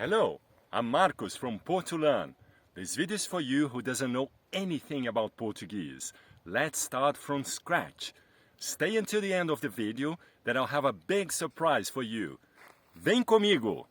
Hello, I'm Marcos from Portulearn. This video is for you who doesn't know anything about Portuguese. Let's start from scratch. Stay until the end of the video that I'll have a big surprise for you. Vem comigo!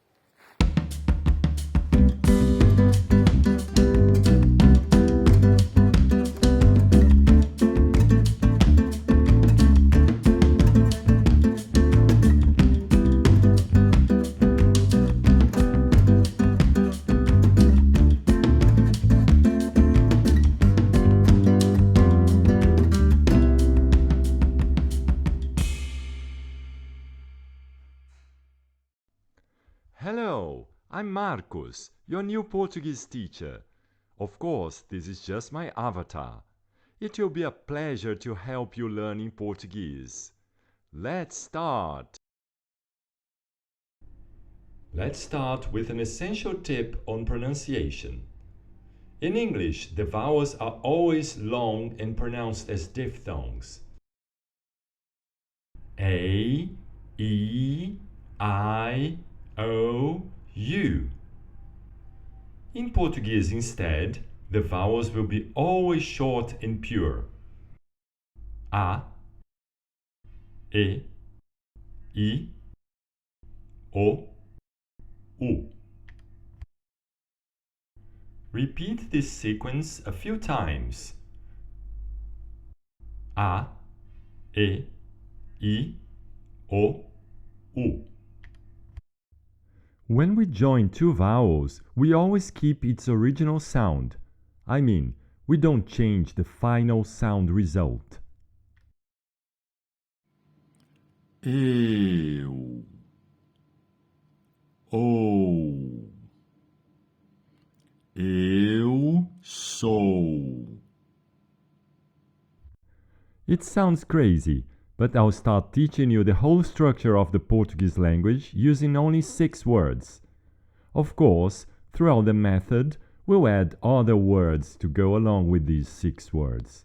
Hello, I'm Marcos, your new Portuguese teacher. Of course, this is just my avatar. It will be a pleasure to help you learning Portuguese. Let's start! Let's start with an essential tip on pronunciation. In English, the vowels are always long and pronounced as diphthongs. A, E, I, O, U. In Portuguese instead, the vowels will be always short and pure. A, E, I, O, U. Repeat this sequence a few times. A, E, I, O, U. When we join two vowels, we always keep its original sound. I mean, we don't change the final sound result. Eu, ou, eu sou. It sounds crazy, but I'll start teaching you the whole structure of the Portuguese language using only 6 words. Of course, throughout the method, we'll add other words to go along with these 6 words.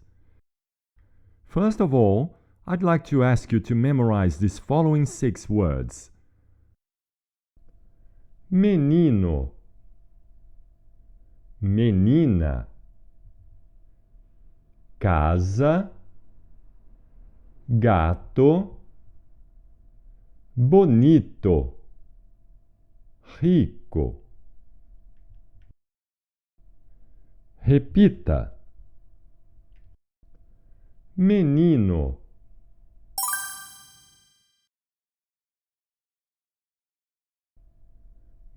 First of all, I'd like to ask you to memorize these following 6 words. Menino, menina, casa, gato, bonito, rico. Repita. Menino,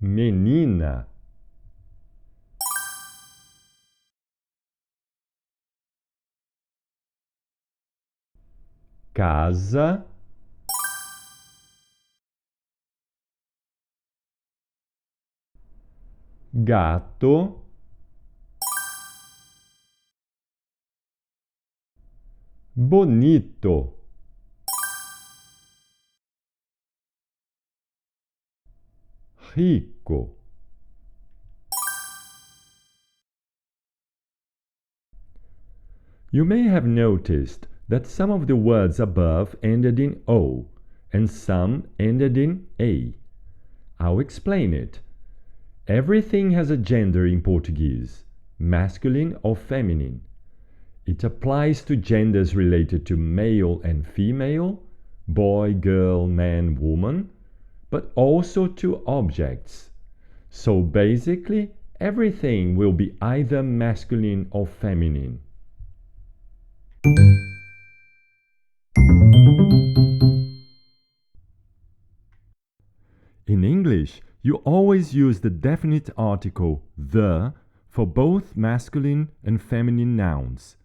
menina, casa, gato, bonito, rico. You may have noticed that some of the words above ended in O and some ended in A. I'll explain it. Everything has a gender in Portuguese, masculine or feminine. It applies to genders related to male and female, boy, girl, man, woman, but also to objects. So basically, everything will be either masculine or feminine. In English, you always use the definite article the for both masculine and feminine nouns.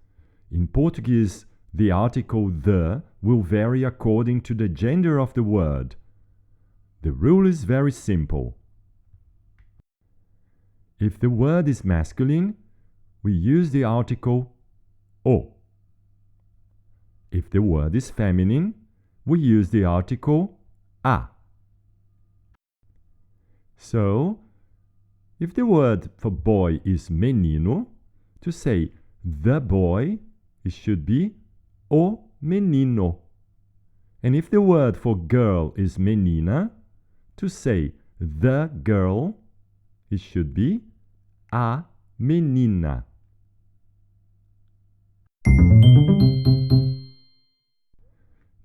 In Portuguese, the article the will vary according to the gender of the word. The rule is very simple. If the word is masculine, we use the article o. If the word is feminine, we use the article a. So, if the word for boy is menino, to say the boy, it should be o menino. And if the word for girl is menina, to say the girl, it should be a menina.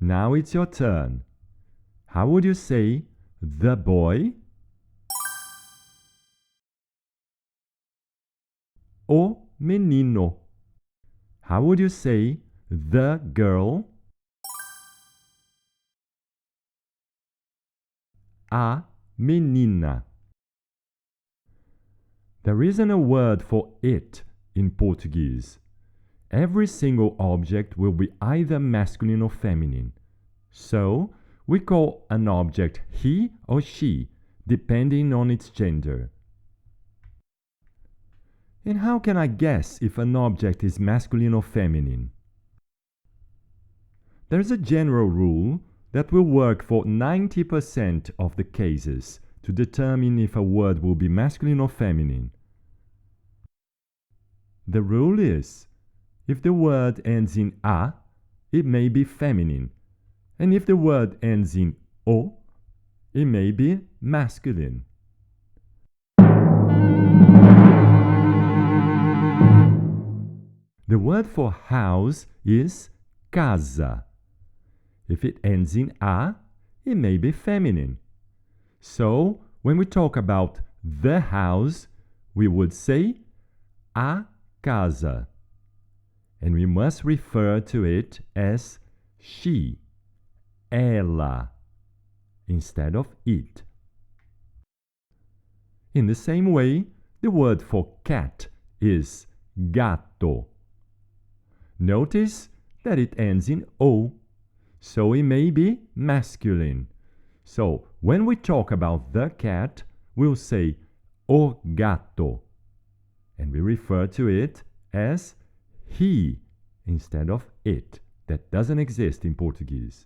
Now it's your turn. How would you say the boy? O menino. How would you say the girl? A menina. There isn't a word for it in Portuguese. Every single object will be either masculine or feminine. So, we call an object he or she, depending on its gender. And how can I guess if an object is masculine or feminine? There's a general rule that will work for 90% of the cases to determine if a word will be masculine or feminine. The rule is, if the word ends in a, it may be feminine, and if the word ends in o, it may be masculine. The word for house is casa. If it ends in a, it may be feminine. So, when we talk about the house, we would say a casa. And we must refer to it as she, ela, instead of it. In the same way, the word for cat is gato. Notice that it ends in o, so it may be masculine. So, when we talk about the cat, we'll say o gato, and we refer to it as he instead of it. That doesn't exist in Portuguese.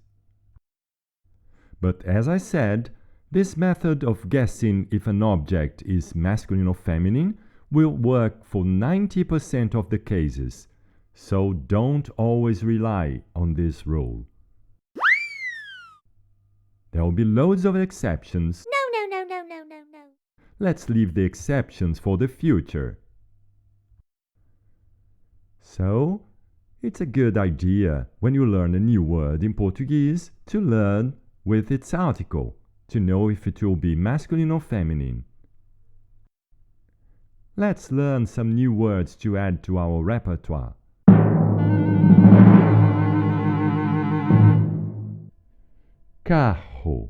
But as I said, this method of guessing if an object is masculine or feminine will work for 90% of the cases. So don't always rely on this rule. There will be loads of exceptions. No. Let's leave the exceptions for the future. So, it's a good idea when you learn a new word in Portuguese to learn with its article, to know if it will be masculine or feminine. Let's learn some new words to add to our repertoire. Carro.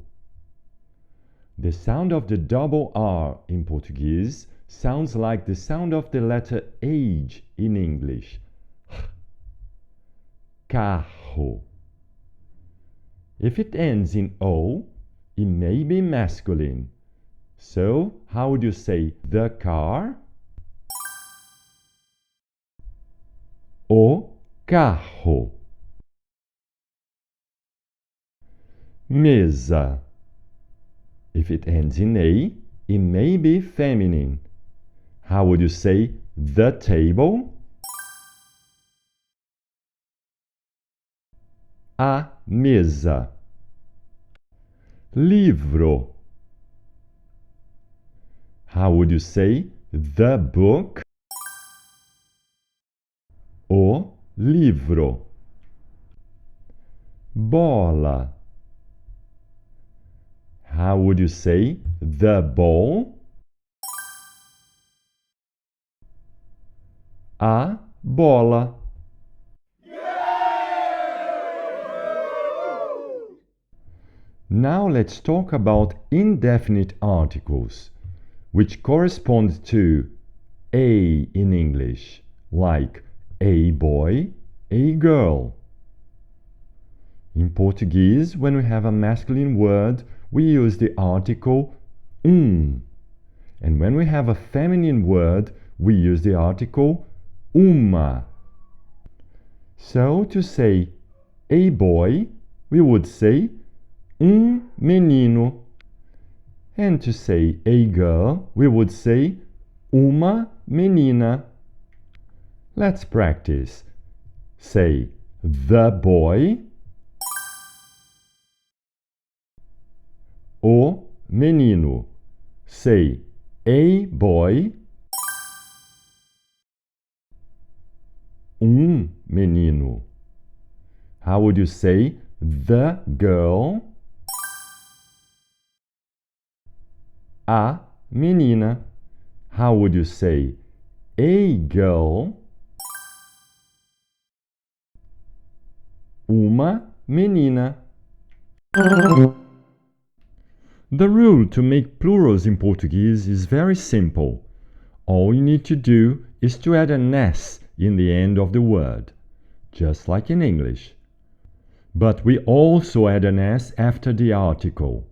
The sound of the double R in Portuguese sounds like the sound of the letter H in English. Carro. If it ends in O, it may be masculine. So, how would you say the car? O carro. Mesa. If it ends in A, it may be feminine. How would you say the table? A mesa. Livro. How would you say the book? O livro. Bola. How would you say the ball? A bola. Now let's talk about indefinite articles, which correspond to a in English, like a boy, a girl. In Portuguese, when we have a masculine word, we use the article And when we have a feminine word, we use the article uma. So, to say a boy, we would say menino. And to say a girl, we would say uma menina. Let's practice. Say the boy, o menino. Say A boy. Menino. How would you say the girl? A menina. How would you say a girl? Uma menina. The rule to make plurals in Portuguese is very simple. All you need to do is to add an S in the end of the word, just like in English. But we also add an S after the article.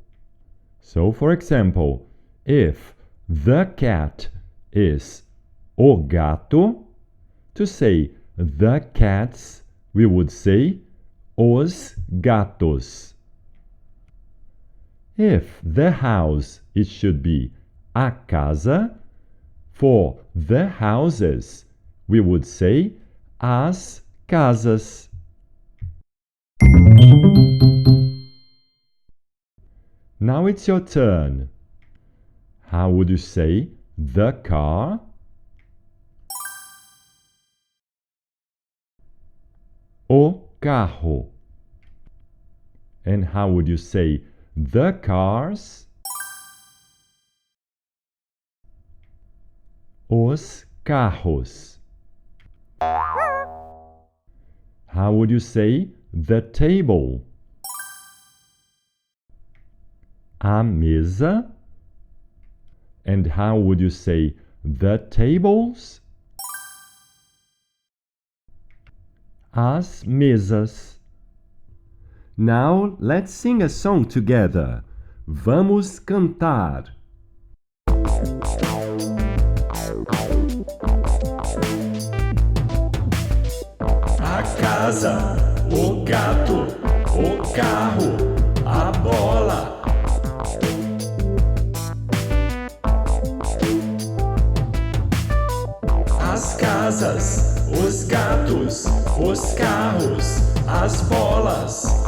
So, for example, if the cat is o gato, to say the cats, we would say os gatos. If the house, it should be a casa. For the houses, we would say as casas. Now it's your turn. How would you say the car? O carro. And how would you say the cars? Os carros. How would you say the table? A mesa. And how would you say the tables? As mesas. Now let's sing a song together. Vamos cantar. A casa, o gato, o carro, a bola. As casas, os gatos, os carros, as bolas.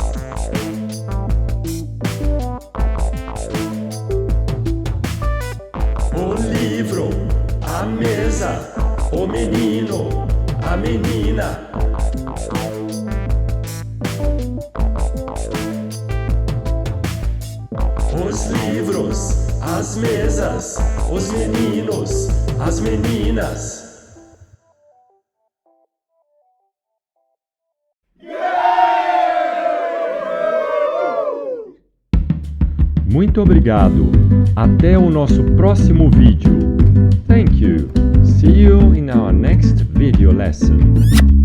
O livro, a mesa, o menino, a menina. Os livros, as mesas, os meninos, as meninas. Muito obrigado. Até o nosso próximo vídeo. Thank you. See you in our next video lesson.